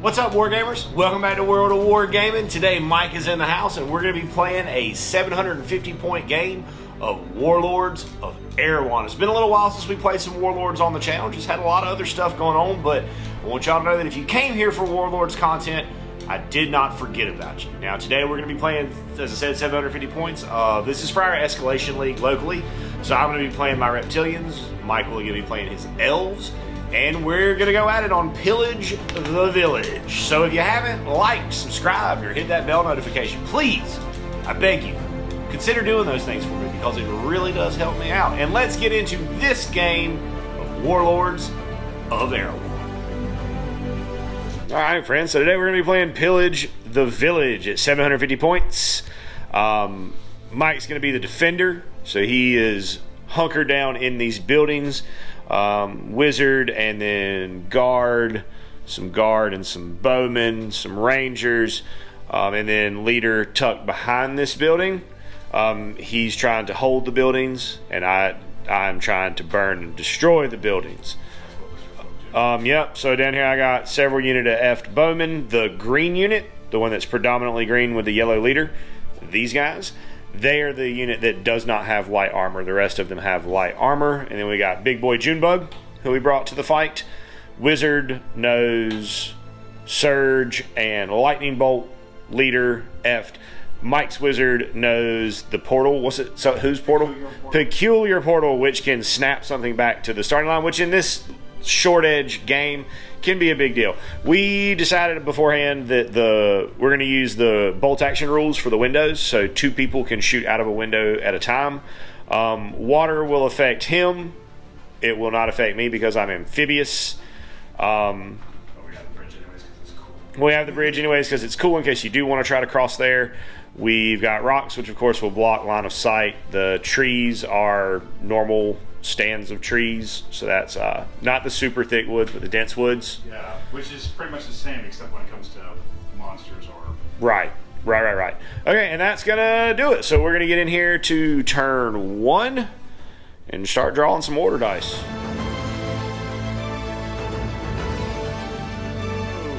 What's up, Wargamers? Welcome back to World of Wargaming. Today, Mike is in the house, and we're going to be playing a 750-point game of Warlords of Erehwon. It's been a little while since we played some Warlords on the channel. Just had a lot of other stuff going on, but I want y'all to know that if you came here for Warlords content, I did not forget about you. Now, today we're going to be playing, as I said, 750 points. This is for our Escalation League locally, so I'm going to be playing my Reptilians. Michael will be playing his Elves. And we're going to go at it on Pillage the Village. So if you haven't liked, subscribed, or hit that bell notification, please, I beg you, consider doing those things for me because it really does help me out. And let's get into this game of Warlords of Erehwon. Alright, friends, so today we're going to be playing Pillage the Village at 750 points. Mike's going to be the defender, so he is hunkered down in these buildings. Wizard, and then guard and some bowmen, some rangers, and then leader tucked behind this building. He's trying to hold the buildings, and I'm trying to burn and destroy the buildings. Yep, so down here I got several unit of F bowmen. The green unit, the one that's predominantly green with the yellow leader, these guys, they are the unit that does not have light armor. The rest of them have light armor. And then we got Big Boy Junebug, who we brought to the fight. Wizard knows Surge and Lightning Bolt. Leader F. Mike's Wizard knows the portal. What's it? So whose portal? Peculiar portal, which can snap something back to the starting line, which in this short edge game can be a big deal. We decided beforehand that we're going to use the bolt action rules for the windows, so 2 people can shoot out of a window at a time. Water will affect him. It will not affect me because I'm amphibious. We have the bridge anyways because it's cool in case you do want to try to cross there. We've got rocks, which of course will block line of sight. The trees are normal stands of trees, so that's not the super thick woods, but the dense woods. Yeah, which is pretty much the same except when it comes to monsters or... Right. Okay, and that's gonna do it. So we're gonna get in here to turn 1 and start drawing some order dice.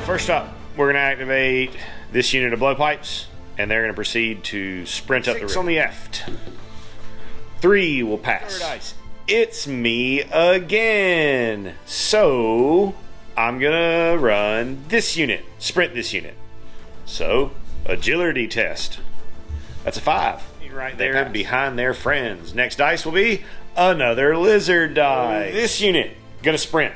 First up, we're gonna activate this unit of blowpipes, and they're gonna proceed to sprint up the river. 6 on the eft. 3 will pass. Third dice. It's me again. So I'm gonna run this unit, sprint this unit. So agility test. That's a 5. Right there behind their friends. Next dice will be another lizard die. This unit gonna sprint.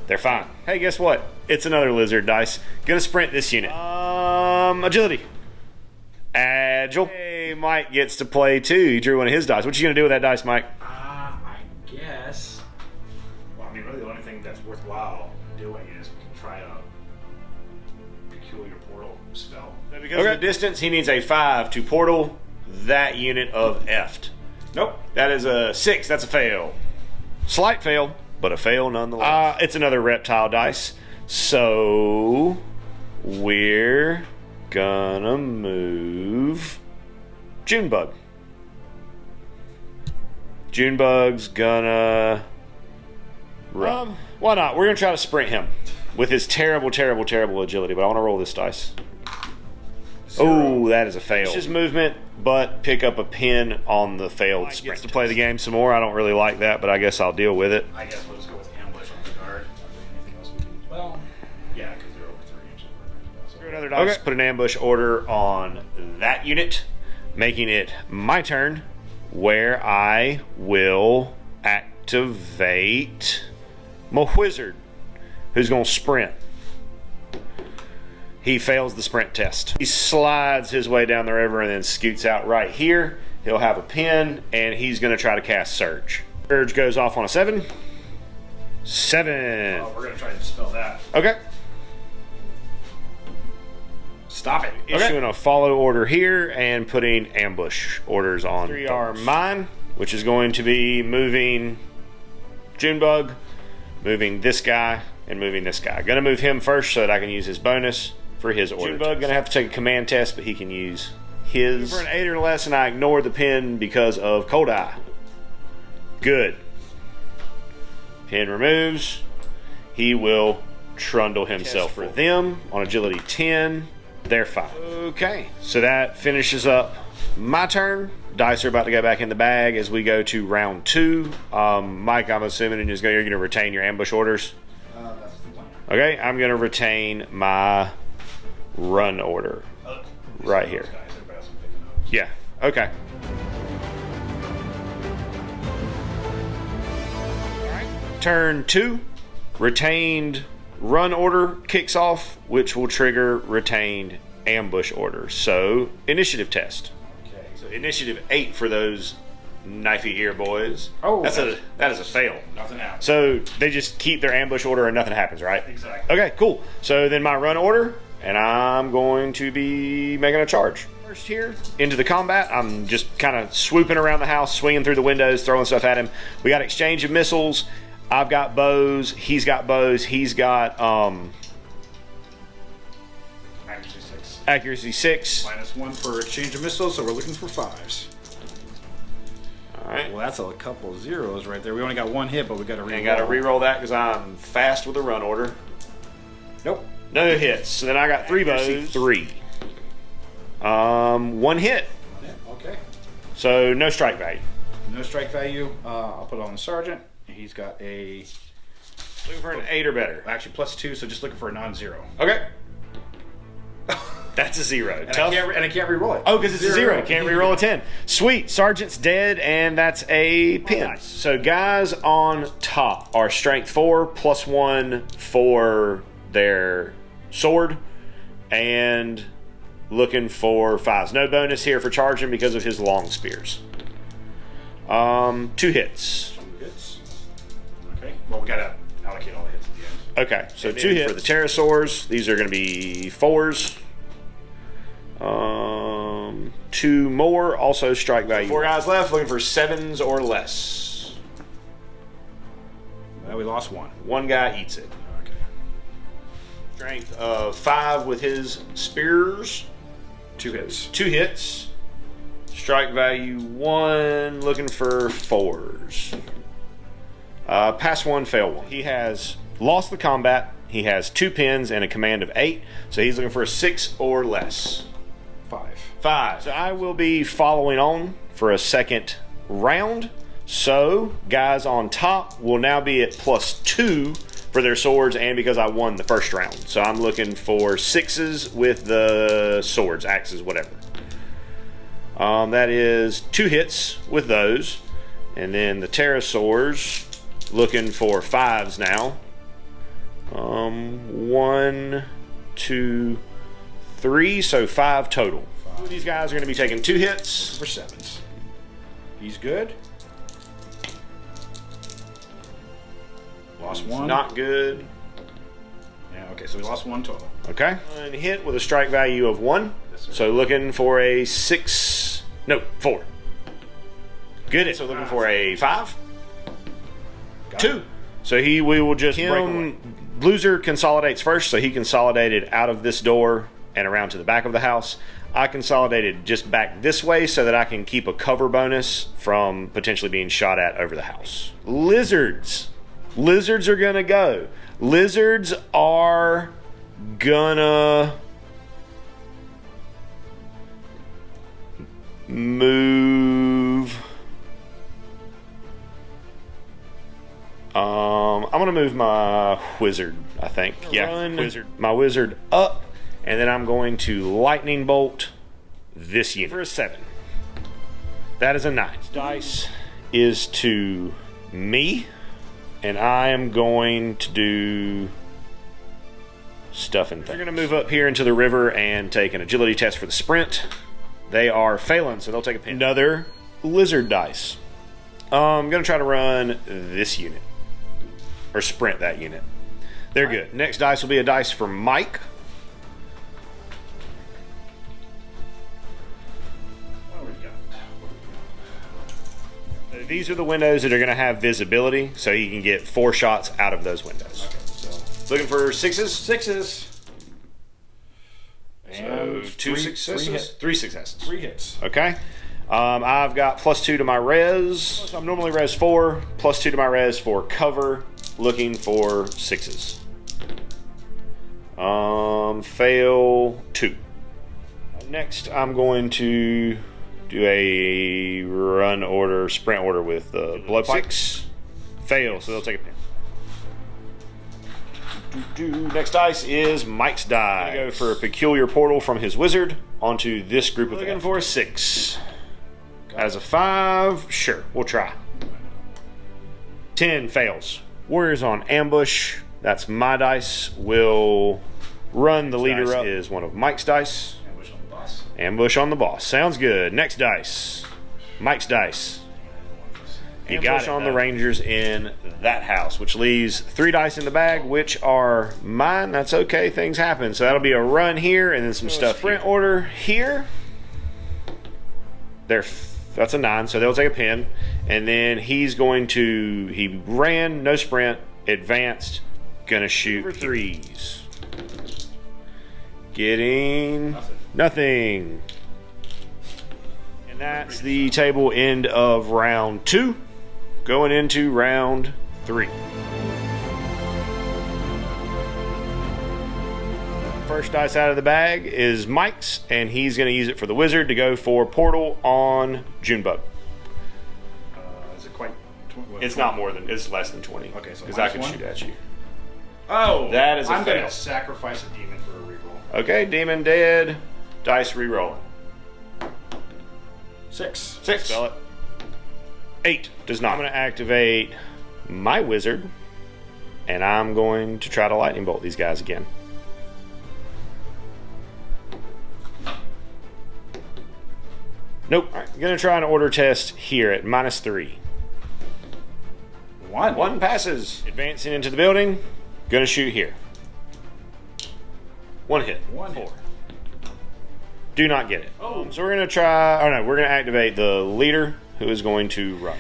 They're fine. Hey, guess what? It's another lizard dice. Gonna sprint this unit. Agility. Agile. Hey, Mike gets to play too. He drew one of his dice. What you gonna do with that dice, Mike? I guess. Well, I mean, really, the only thing that's worthwhile doing is try a peculiar portal spell. Because of the distance, he needs a 5 to portal that unit of Eft. Nope. That is a 6. That's a fail. Slight fail, but a fail nonetheless. It's another reptile dice. So we're gonna move Junebug. Junebug's gonna run. Why not? We're gonna try to sprint him with his terrible agility, but I want to roll this dice. 0. Oh, that is a fail. It's just movement, but pick up a pin on the failed sprint. Gets to play the game some more. I don't really like that, but I guess I'll deal with it. I guess we'll just go with ambush on the guard. Anything else we can... Well, yeah, because they're over 3 inches. So. Another dice. Okay. Put an ambush order on that unit, making it my turn, where I will activate my wizard, who's going to sprint. He fails the sprint test. He slides his way down the river and then scoots out right here. He'll have a pin, and he's going to try to cast Surge. Surge goes off on a 7. 7. Oh, we're going to try to dispel that. Okay. Stop it. Issuing a follow order here and putting ambush orders on. 3 are mine, which is going to be moving Junebug, moving this guy, and moving this guy. Gonna move him first so that I can use his bonus for his order. Junebug gonna have to take a command test, but he can use his. For an 8 or less, and I ignore the pin because of Cold Eye. Good. Pin removes. He will trundle himself for them on agility 10. They're 5. Okay, so that finishes up my turn. Dice are about to go back in the bag as we go to round 2. Mike, I'm assuming you're going to retain your ambush orders. That's the plan. Okay, I'm going to retain my run order right here. Yeah, okay. Turn 2, retained run order kicks off, which will trigger retained ambush order. So, initiative test. Okay. So, initiative 8 for those knifey ear boys. Oh, that is a fail. Nothing happens. So, they just keep their ambush order and nothing happens, right? Exactly. Okay, cool. So, then my run order, and I'm going to be making a charge. First here, into the combat. I'm just kind of swooping around the house, swinging through the windows, throwing stuff at him. We got exchange of missiles. I've got bows. He's got bows. He's got Accuracy 6. accuracy 6. -1 for exchange of missiles, so we're looking for 5s. All right. Well, that's a couple of zeros right there. We only got 1 hit, but we got to reroll. And got to reroll that because I'm fast with the run order. Nope. No hits. So then I got 3 Accuracy bows. 3. 1 hit. Okay. So no strike value. No strike value. I'll put it on the sergeant. He's got a Looking for an 8 or better. actually +2, so just looking for a non-zero. Okay. That's a 0. And Tough. I can't reroll it. Oh, because it's a 0. Can't reroll a 10. Sweet. Sergeant's dead, and that's a pin. Nice. So guys on top are strength 4 +1 for their sword, and looking for 5s. No bonus here for charging because of his long spears. 2 hits. 2 hits. Okay. Well, we got to allocate all the hits at the end. Okay, so And 2 then hits for the pterosaurs. These are going to be 4s. 2 more, also strike value. 4 guys left, looking for 7s or less. Well, we lost 1. 1 guy eats it. Okay. Strength of 5 with his spears. 2 hits. 2 hits. Strike value 1, looking for 4s. Pass 1, fail 1. He has lost the combat. He has 2 pins and a command of 8, so he's looking for a 6 or less. 5. So I will be following on for a second round. So guys on top will now be at +2 for their swords, and because I won the first round. So I'm looking for 6s with the swords, axes, whatever. That is 2 hits with those. And then the pterosaurs looking for 5s now. 1, 2, 3, so 5 total. These guys are going to be taking 2 hits. For 7s. He's good. Lost 1. Not good. Yeah, okay, so we lost 1 total. Okay. 1 hit with a strike value of 1. Yes, sir. So looking for a 6. No, 4. Good. So looking for a 5. Got 2. it. So we will just break away. Loser consolidates first, so he consolidated out of this door and around to the back of the house. I consolidated just back this way so that I can keep a cover bonus from potentially being shot at over the house. Lizards. Lizards are gonna go. Lizards are gonna move. I'm gonna move my wizard, I think. Yeah, wizard. My wizard up, and then I'm going to lightning bolt this unit for a 7. That is a 9. Dice is to me, and I am going to do stuff and things. They're going to move up here into the river and take an agility test for the sprint. They are failing, so they'll take a pin. Another lizard dice. I'm going to try to run this unit. Or sprint that unit. They're good. Next dice will be a dice for Mike. What do we got? These are the windows that are going to have visibility, so he can get 4 shots out of those windows. Okay, so Looking for 6s? 6s. So And 2 3 successes? 3 successes. 3 hits. Okay. I've got +2 to my res. I'm normally res 4, +2 to my res for cover, looking for 6s. Fail 2. Next, I'm going to do a run order, sprint order with the blowpipe. 6. Fail, so they'll take a pin. Next dice is Mike's die. I'm gonna go for a peculiar portal from his wizard onto this group of looking for a 6. As a 5, sure, we'll try. 10 fails. Warriors on ambush. That's my dice. Will run the leader up. Is one of Mike's dice. Ambush on the boss. Ambush on the boss. Sounds good. Next dice. Mike's dice. You got on the Rangers in that house, which leaves 3 dice in the bag, which are mine. That's okay. Things happen. So that'll be a run here, and then some stuff. Sprint order here. That's a 9, so they'll take a pin. And then he's going to. He ran, no sprint, advanced, gonna shoot for 3s. Getting nothing. And that's the table end of round 2. Going into round 3. First dice out of the bag is Mike's, and he's going to use it for the wizard to go for portal on Junebug. Is it quite? It's not more than. It's less than 20. Okay, so because I can -1? shoot at you. Oh, that is a I'm fail. going to sacrifice a demon for a reroll. Okay, demon dead. Dice rerolling. 6. 6. Spell it. 8 does not. I'm going to activate my wizard, and I'm going to try to lightning bolt these guys again. Nope. All right, I'm going to try an order test here at -3. 1. 1 passes. Advancing into the building. Going to shoot here. 1 hit. 1 4. Do not get it. Oh. So we're going to try. Oh no, we're going to activate the leader, who is going to run.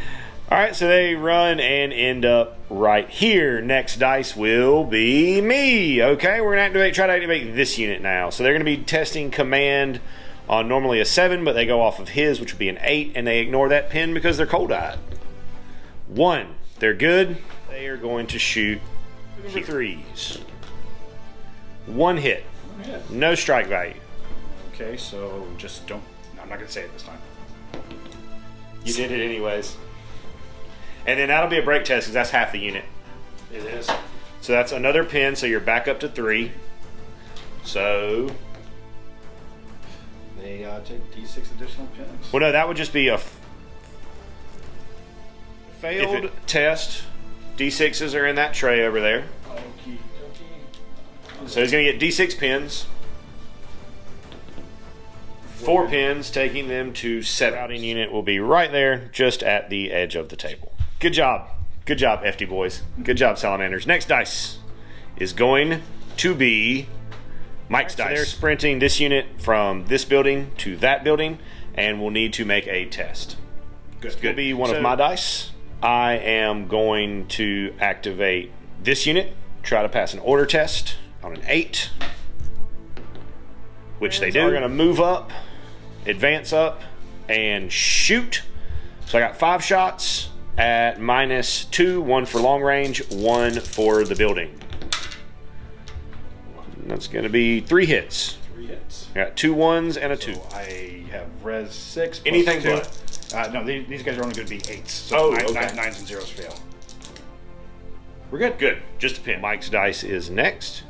Alright, so they run and end up right here. Next dice will be me. Okay, we're going to try to activate this unit now. So they're going to be testing command on normally a 7, but they go off of his, which would be an 8, and they ignore that pin because they're cold-eyed. 1, they're good. They are going to shoot for 3s. 1 hit. 1 hit. No strike value. Okay, so just don't. I'm not going to say it this time. You did it anyways. And then that'll be a break test because that's half the unit. It is. So that's another pin, so you're back up to 3. So. They take D6 additional pins. Well, no, that would just be a failed test. D6s are in that tray over there. Okie dokie. So he's going to get D6 pins. 4 pins, taking them to 7. Routing unit will be right there, just at the edge of the table. Good job. Good job, FD boys. Good job, Salamanders. Next dice is going to be Mike's dice. So they're sprinting this unit from this building to that building, and we'll need to make a test. Good. It's going to be one of my dice. I am going to activate this unit, try to pass an order test on an 8, which they do. We're going to move up, advance up, and shoot. So I got 5 shots at -2, 1 for long range, 1 for the building. That's going to be 3 hits. 3 hits. I got 2 1s and a 2. So I have res 6. Anything 2. but. No, these guys are only going to be 8s. So okay. 9s and 0s fail. We're good. Good. Just a pin. Mike's dice is next.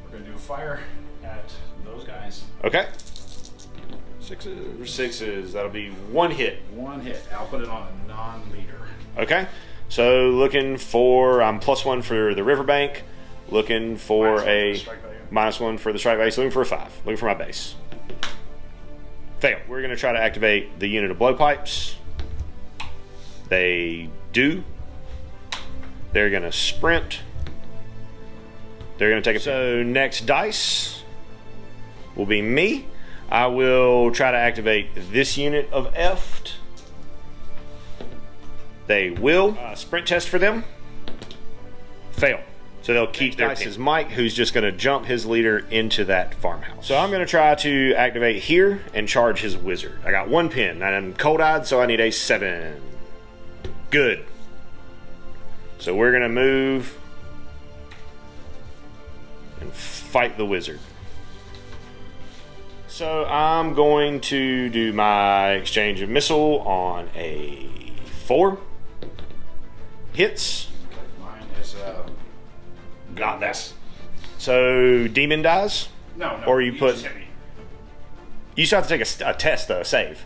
We're going to do a fire at those guys. Okay. 6s. 6s. That'll be 1 hit. 1 hit. I'll put it on a non-leader. Okay. So looking for +1 for the riverbank. Looking for -1 for the strike value. So looking for a 5. Looking for my base. Fail. We're going to try to activate the unit of blowpipes. They do. They're going to sprint. They're going to take a. So next dice will be me. I will try to activate this unit of Eft. They will. Sprint test for them. Fail. So they'll keep their dice as Mike, who's just going to jump his leader into that farmhouse. So I'm going to try to activate here and charge his wizard. I got 1 pin, and I'm cold-eyed, so I need a 7. Good. So we're going to move and fight the wizard. So I'm going to do my exchange of missile on a 4. Hits. Mine is Not this. So demon dies? No. Or you put. just hit me. You still have to take a test though, a save.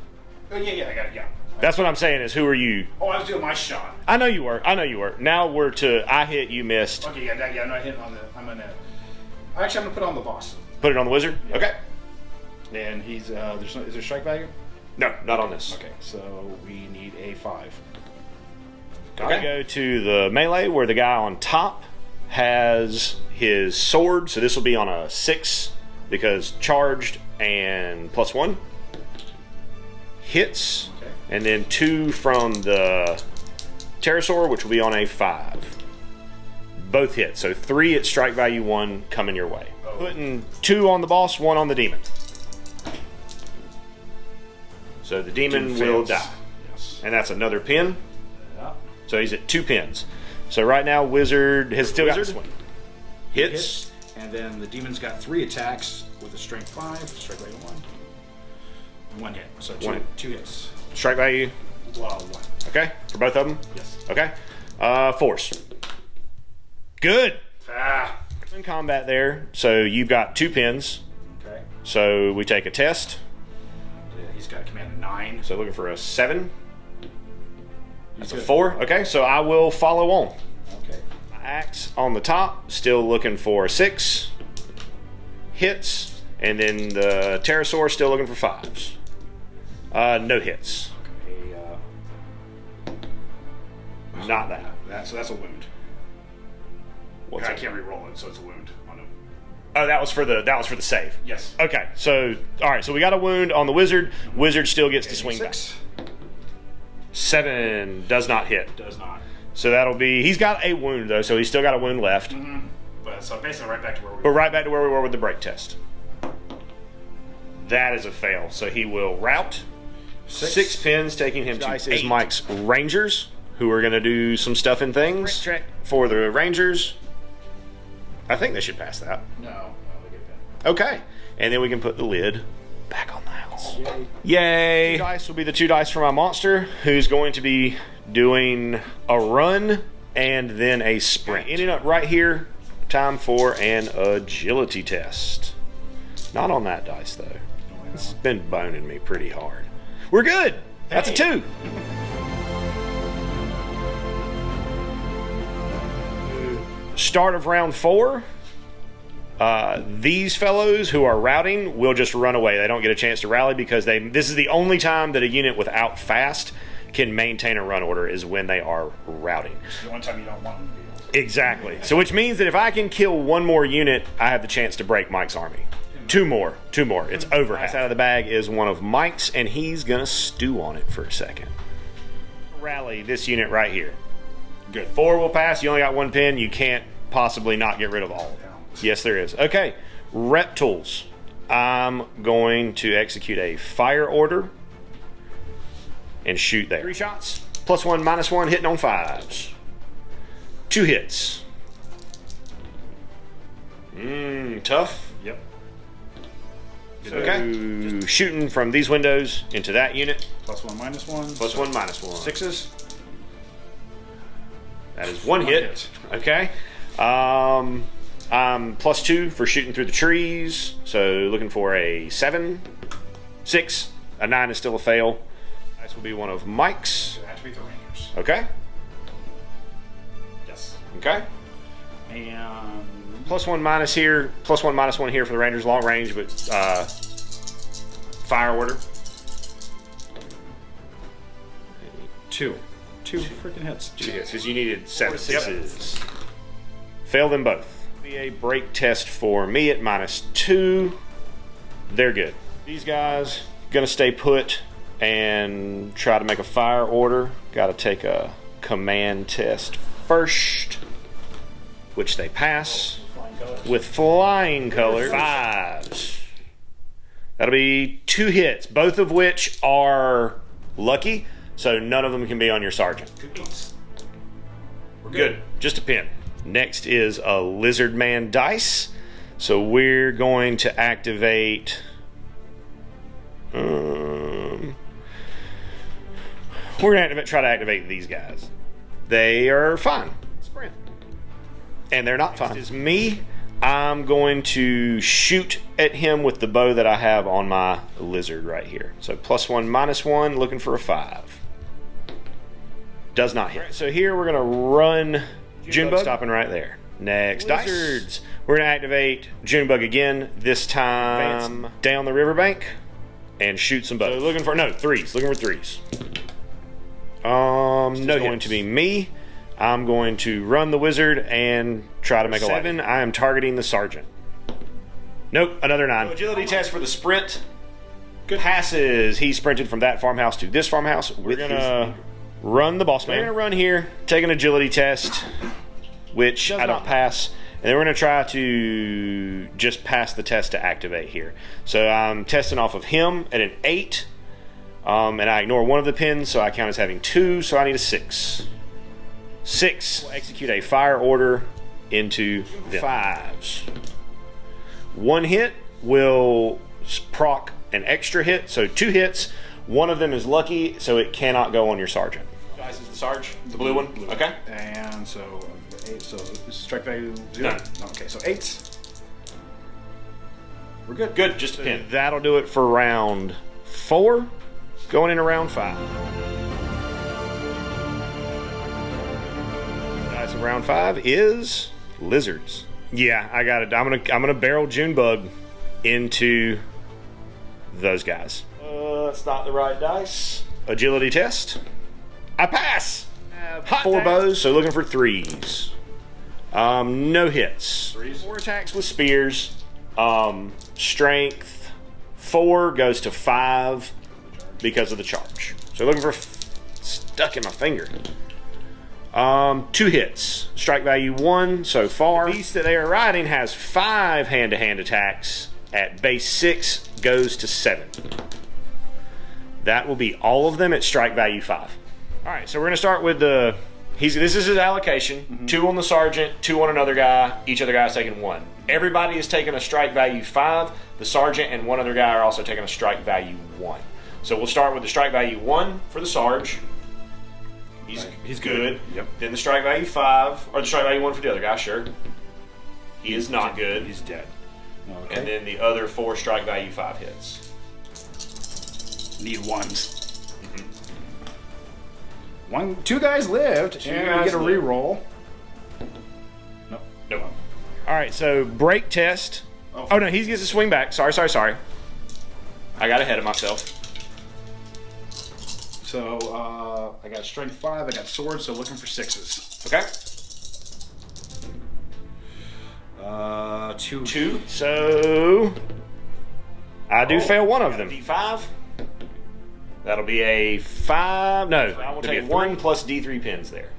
Oh yeah, I got it. Yeah. That's what I'm saying is who are you? Oh, I was doing my shot. I know you were. Now we're to I hit, you missed. Okay, yeah. I'm not hitting on the. I'm gonna put it on the boss. Put it on the wizard? Yeah. Okay. And he's is there strike value? No, not on this. Okay, so we need a 5. Okay. Go to the melee where the guy on top has his sword. So this will be on a 6 because charged and +1. Hits. Okay. And then 2 from the pterosaur, which will be on a 5. Both hit. So 3 at strike value 1 coming your way. Oh. Putting 2 on the boss, 1 on the demon. So the demon will die. Yes. And that's another pin. Yeah. So he's at 2 pins. So right now, wizard has still got this one. Hits. And then the demon's got 3 attacks with a strength 5, strike value 1. 1 hit. So 2 hits. Strike value. Well, 1. Okay. For both of them? Yes. Okay. Force. Good. Ah. In combat there. So you've got 2 pins. Okay. So we take a test. Yeah, he's got a command of 9. So looking for a 7. That's a good. 4. Okay. So I will follow on. Okay. Axe on the top. Still looking for a 6. Hits. And then the pterosaur still looking for 5s. No hits. Okay. Not that. So that's a wound. What's I that? can't re-roll it, so it's a wound on him. Oh, that was for the save. Yes. Okay, so all right, so we got a wound on the wizard. Wizard still gets to swing back. 6 7 does not hit. does not. So that'll be he's got a wound though, so he's still got a wound left. But so basically right back to where we But right back to where we were with the break test. That is a fail. So he will rout. 6 pins, taking him to dice is Mike's Rangers, who are going to do some stuff and things for the Rangers. I think they should pass that. No, they get that. Okay. And then we can put the lid back on the house. Yay. Yay! 2 dice will be the 2 dice for my monster, who's going to be doing a run and then a sprint. Ending up right here, time for an agility test. Not on that dice, though. It's been boning me pretty hard. We're good! That's a 2. Start of round 4. These fellows who are routing will just run away. They don't get a chance to rally because this is the only time that a unit without fast can maintain a run order is when they are routing. It's the one time you don't want them to be. Exactly. So which means that if I can kill 1 more unit, I have the chance to break Mike's army. 2 more. It's over half. Out of the bag is one of Mike's, and he's gonna stew on it for a second. Rally this unit right here. Good. 4 will pass. You only got 1 pin. You can't possibly not get rid of all of them. Yes, there is. Okay. Reptiles. I'm going to execute a fire order and shoot there. 3 shots. +1, -1, hitting on 5s. 2 hits. Tough. Yep. Okay. Shooting from these windows into that unit. +1, -1. +1, -1. 6s. That is 1 hit. Okay. I'm +2 for shooting through the trees. So looking for a 7, 6. A 9 is still a fail. This will be one of Mike's. So activate the Rangers. Okay. Yes. Okay. And +1 here. +1 -1 here for the Rangers, long range, but fire order. 2 freaking hits. 2 hits because you needed 7 6s. Fail them both. Be a break test for me at -2. They're good. These guys gonna stay put and try to make a fire order. Got to take a command test first, which they pass with flying colors. 5s. That'll be 2 hits, both of which are lucky, so none of them can be on your sergeant. Good beats. We're Good. Just a pin. Next is a lizard man dice. So we're going to activate. We're gonna try to activate these guys. They are fine. Sprint. And they're not fine. It's me. I'm going to shoot at him with the bow that I have on my lizard right here. So +1, -1, looking for a 5. Does not hit. Right, so here we're gonna run Junebug, stopping right there. Next, Lizards. Dice. We're gonna activate Junebug again. This time down the riverbank and shoot some bugs. So looking for threes. Looking for threes. No, going to be me. I'm going to run the wizard and try to make a 7. I am targeting the sergeant. Nope, another 9. So agility test for the sprint. Good. Passes. He sprinted from that farmhouse to this farmhouse. We're gonna run the boss man. We're gonna run here, take an agility test, which I don't pass, and then we're gonna try to just pass the test to activate here. So I'm testing off of him at an 8, and I ignore one of the pins, so I count as having 2. So I need a 6. 6. We'll execute a fire order into the 5s. 1 hit will proc an extra hit, so 2 hits. One of them is lucky, so it cannot go on your sergeant. Dice is the sarge, the blue one. Okay. And so 8. So strike value 0. No. Okay. So 8. We're good. Good. Just a pin. That'll do it for round 4. Going into round 5. Dice of round 5 is lizards. Yeah, I got it. I'm gonna barrel Junebug into those guys. That's not the right dice. Agility test. I pass. Hot 4 bows, so looking for 3s. No hits. 3s. 4 attacks with spears. Strength 4 goes to 5 because of the charge. So looking for stuck in my finger. 2 hits. Strike value 1 so far. The beast that they are riding has 5 hand-to-hand attacks. At base 6 goes to 7. That will be all of them at strike value 5. All right, so we're going to start with the... this is his allocation. 2 on the sergeant, 2 on another guy. Each other guy is taking 1. Everybody is taking a strike value 5. The sergeant and one other guy are also taking a strike value 1. So we'll start with the strike value 1 for the sarge. He's good. Yep. Then the strike value 5, or the strike value 1 for the other guy, sure. He is not good. He's dead. Okay. And then the other 4 strike value 5 hits. Need 1s. 2 guys lived, and we get a reroll. Nope. All right, so break test. Oh no, he gets a swing back. Sorry. I got ahead of myself. So I got strength 5. I got sword, so looking for 6s. Okay. 2. So I do fail one of them. D5. That'll be a 5. No, I will take 1 plus D3 pins there.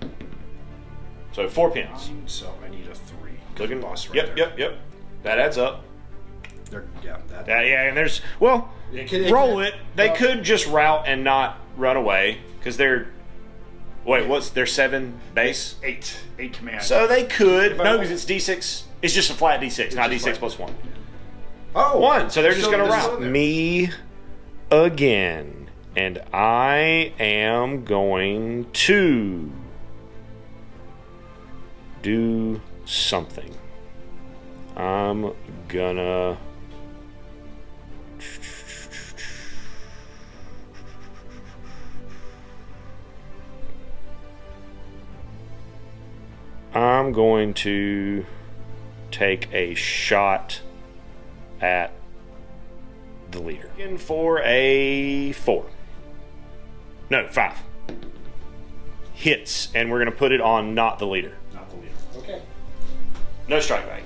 So 4 pins. So I need a 3. Looking boss right there. Yep. That adds up. And there's roll it. They could just route and not run away because they're. Wait, what's their 7 base? 8 command. So they could. No, because it's D6. It's just a flat D6, not D6 plus 1. Oh, 1. So they're just going to route me again. And I am going to do something. I'm gonna... I'm going to take a shot at the leader. Looking for a 4. No, 5. Hits, and we're going to put it on not the leader. Not the leader. Okay. No strike value.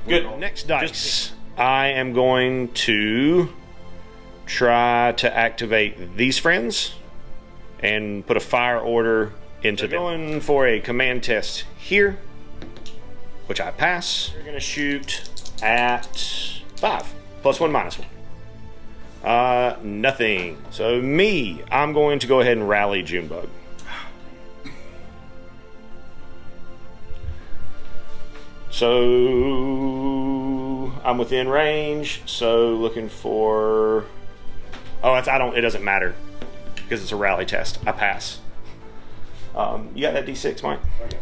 Good. Next dice. I am going to try to activate these friends and put a fire order into them. Going for a command test here, which I pass. We're going to shoot at 5. +1, -1. Nothing. So me, I'm going to go ahead and rally So I'm within range. So looking for. Oh, it's, I don't. It doesn't matter because it's a rally test. I pass. You got that D6, Mike? Okay.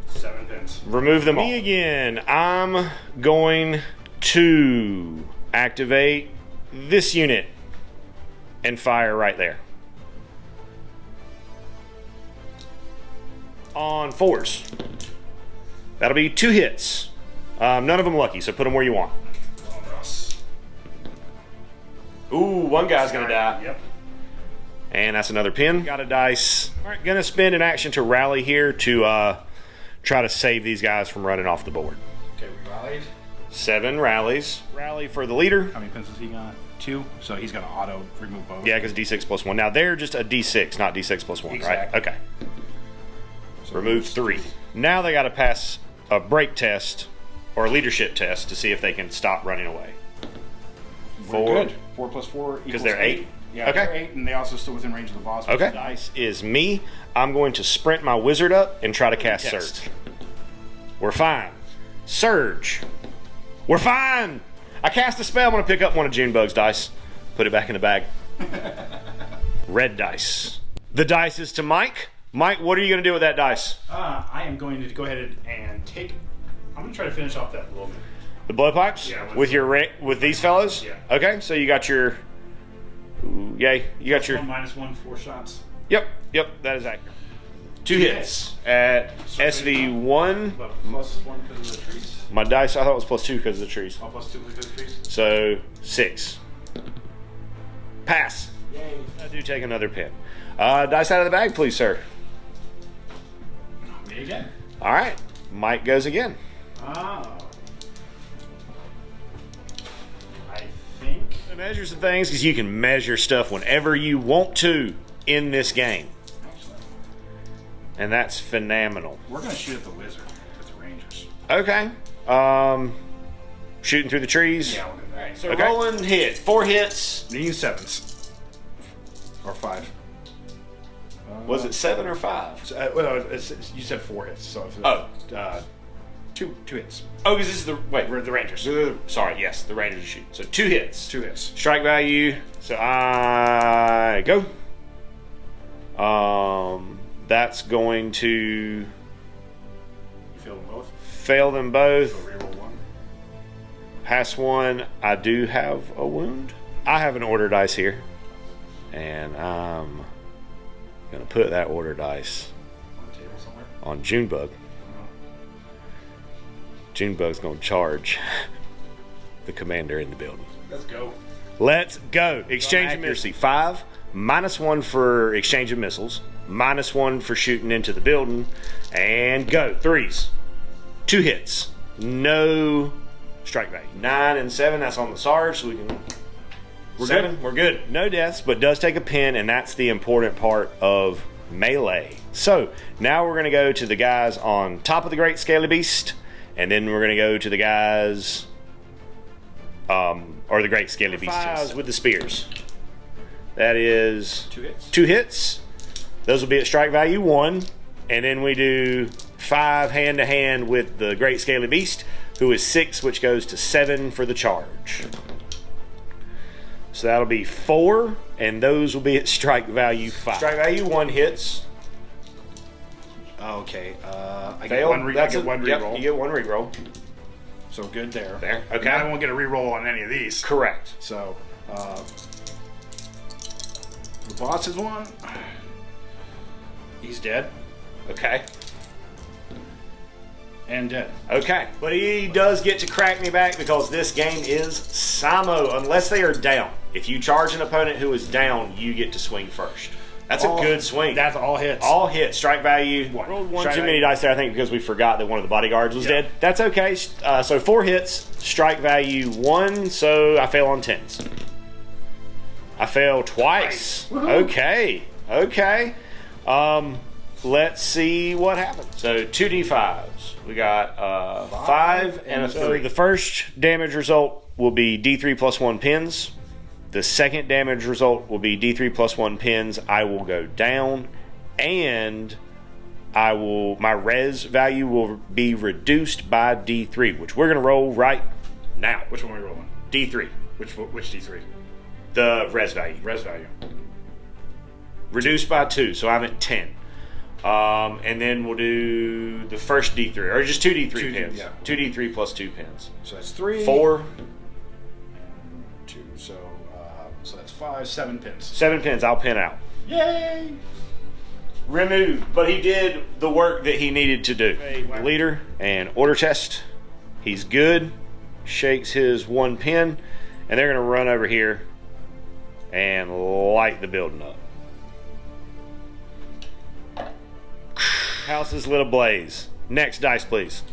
Seven pins. Remove them all. Me again. I'm going to activate this unit and fire right there. On 4s. That'll be 2 hits. None of them lucky, so put them where you want. Ooh, one guy's gonna die. Yep. And that's another pin. Got a dice. All right, gonna spend an action to rally here to try to save these guys from running off the board. Okay, we rallied. 7 rallies. Rally for the leader. How many pins has he got? 2. So he's gonna auto remove both. Yeah, because D6 plus 1. Now they're just a D6, not D6 plus 1, Exactly. right? Okay. So remove 3. Now they got to pass a break test or a leadership test to see if they can stop running away. We're 4. good. 4 plus 4 Because they're 8? Yeah, Okay. they're 8, and they also still within range of the boss. Okay. Dice is me. I'm going to sprint my wizard up and try to cast Surge. We're fine. Surge. We're fine. I cast a spell. I'm going to pick up one of Junebug's dice. Put it back in the bag. Red dice. The dice is to Mike. Mike, what are you going to do with that dice? I am going to go ahead and take. I'm going to try to finish off that blow. The blowpipes? Yeah. With these fellas? Yeah. Okay, so you got your. Ooh, yay. You got your. -1, 4 shots. Yep, that is accurate. 2 hits at SV1. But +1 because of the trees. My dice, I thought it was +2 because of the trees. Oh, +2 because of the trees. So 6. Pass. Yay. I do take another pin. Dice out of the bag, please, sir. Me again. All right. Mike goes again. Oh. I think. Measure some things because you can measure stuff whenever you want to in this game. Excellent. And that's phenomenal. We're going to shoot at the wizard with the rangers. Okay. Shooting through the trees. Yeah, we'll do that. So rolling hit. 4 hits. These 7s. Or 5. Was it 7 or 5? Well, you said 4 hits, so if two hits. Oh, because this is the We're the rangers. Sorry, yes, the Rangers are shooting. So 2 hits. 2 hits. Strike value. So I go. That's going to You fail them both. fail them both. So reroll 1. Pass 1. I do have a wound. I have an order dice here, and I'm gonna put that order dice On the table somewhere. on Junebug. Junebug's gonna charge the commander in the building. Let's go. Let's go. Exchange of missiles. 5, -1 for exchange of missiles, -1 for shooting into the building, and go. 3s. 2 hits. No strike value. 9 and 7, that's on the Sarge, so we can. We're good. No deaths, but does take a pin, and that's the important part of melee. So now we're going to go to the guys on top of the Great Scaly Beast, and then we're going to go to the guys, or the Great Scaly Beast. 5s with the spears. That is 2 hits. 2 hits. Those will be at strike value 1, and then we do 5 hand to hand with the Great Scaly Beast, who is 6, which goes to 7 for the charge. So that'll be 4, and those will be at strike value 5. Strike value 1 hits. Okay. I Fail. get one reroll. Yep, you get 1 reroll. So good there. There. Okay. I won't get a reroll on any of these. Correct. So, the boss is 1. He's dead. Okay. And dead. Okay. But he does get to crack me back because this game is Samo, unless they are down. If you charge an opponent who is down, you get to swing first. That's a good swing. That's all hits. All hits. Strike value. Rolled 1 too many dice there, I think, because we forgot that one of the bodyguards was dead. That's okay. So 4 hits. Strike value 1. So I fail on 10s. I fail twice. Okay. Let's see what happens. So 2d5s. We got 5 and a 3. So the first damage result will be D3 plus 1 pins. The second damage result will be D3 plus 1 pins. I will go down, and my res value will be reduced by D3, which we're gonna roll right now. Which one are we rolling? D3. Which D3? The res value. Res value. Reduced by 2, so I'm at 10. And then we'll do the first D3, or just 2 D3 pins. Yeah. 2 D3 plus 2 pins. So that's 3. 4. 2. So that's 5, 7 pins. 7 pins. I'll pin out. Yay! Removed, but he did the work that he needed to do. Leader and order test. He's good. Shakes his 1 pin, and they're going to run over here and light the building up. House is lit ablaze. Next dice, please.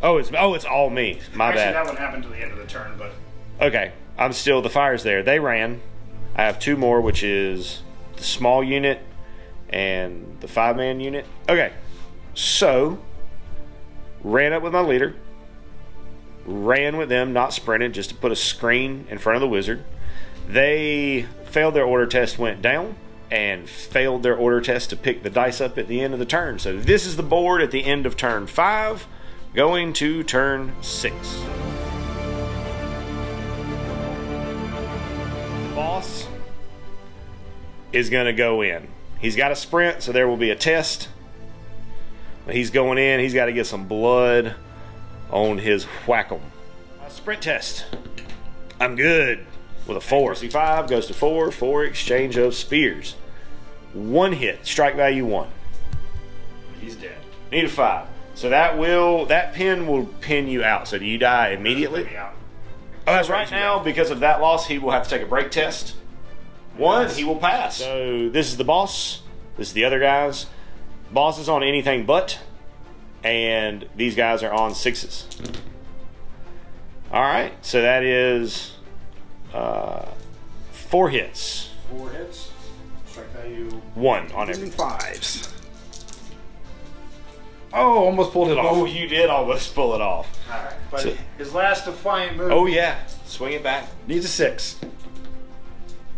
Oh, it's all me. My Actually, bad. that one happened to the end of the turn, but Okay, I'm still, the fire's there. They ran. I have 2 more, which is the small unit and the 5-man unit. Okay, so ran up with my leader. Ran with them, not sprinted, just to put a screen in front of the wizard. They failed their order test, went down, and failed their order test to pick the dice up at the end of the turn. So this is the board at the end of turn 5, going to turn 6. Boss is going to go in. He's got a sprint, so there will be a test. He's going in. He's got to get some blood on his whack-em. Sprint test. I'm good with a 4. C5 goes to 4 for exchange of spears. 1 hit, strike value 1. he's dead. Need a 5. So that pin will pin you out. So do you die immediately? Put me out. Oh, that's right now, because of that loss, he will have to take a break test. 1, he will pass. So this is the boss. This is the other guys. Boss is on anything but, and these guys are on 6s. All right, so that is 4 hits. 4 hits. Strike value 1 on every. 5s. Oh, almost pulled it off. Oh, you did almost pull it off. All right, but So- his last defiant move. Oh yeah, swing it back. Needs a 6.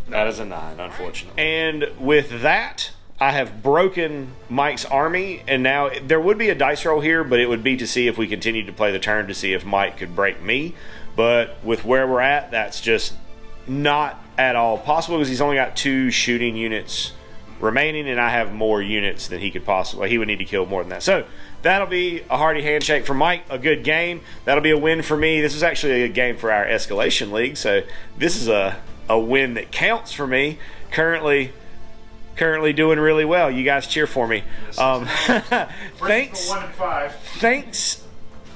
That is a 9, unfortunately. And with that, I have broken Mike's army, and now there would be a dice roll here, but it would be to see if we continued to play the turn to see if Mike could break me. But with where we're at, that's just not at all possible because he's only got 2 shooting units remaining, and I have more units than he could possibly. He would need to kill more than that. So that'll be a hearty handshake for Mike, a good game. That'll be a win for me. This is actually a game for our Escalation League, so this is a win that counts for me. Currently doing really well. You guys cheer for me. Thanks. 1 and 5. Thanks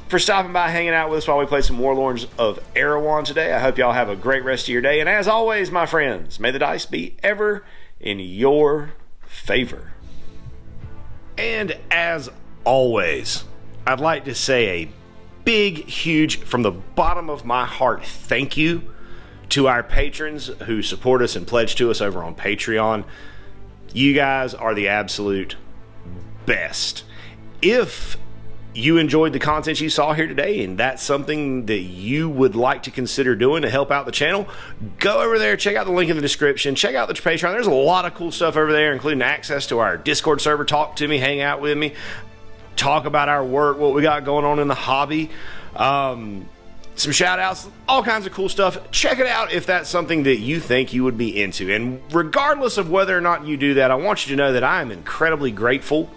for stopping by, hanging out with us while we play some Warlords of Erehwon today. I hope y'all have a great rest of your day. And as always, my friends, may the dice be ever in your favor. And as always, I'd like to say a big, huge, from the bottom of my heart, thank you to our patrons who support us and pledge to us over on Patreon. You guys are the absolute best. If you enjoyed the content you saw here today and that's something that you would like to consider doing to help out the channel, go over there, check out the link in the description, check out the Patreon. There's a lot of cool stuff over there, including access to our Discord server. Talk to me, hang out with me, talk about our work, what we got going on in the hobby, some shout outs, all kinds of cool stuff. Check it out if that's something that you think you would be into. And regardless of whether or not you do that, I want you to know that I am incredibly grateful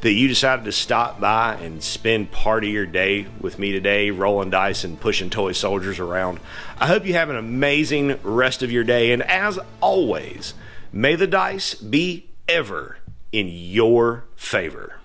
that you decided to stop by and spend part of your day with me today, rolling dice and pushing toy soldiers around. I hope you have an amazing rest of your day. And as always, may the dice be ever in your favor.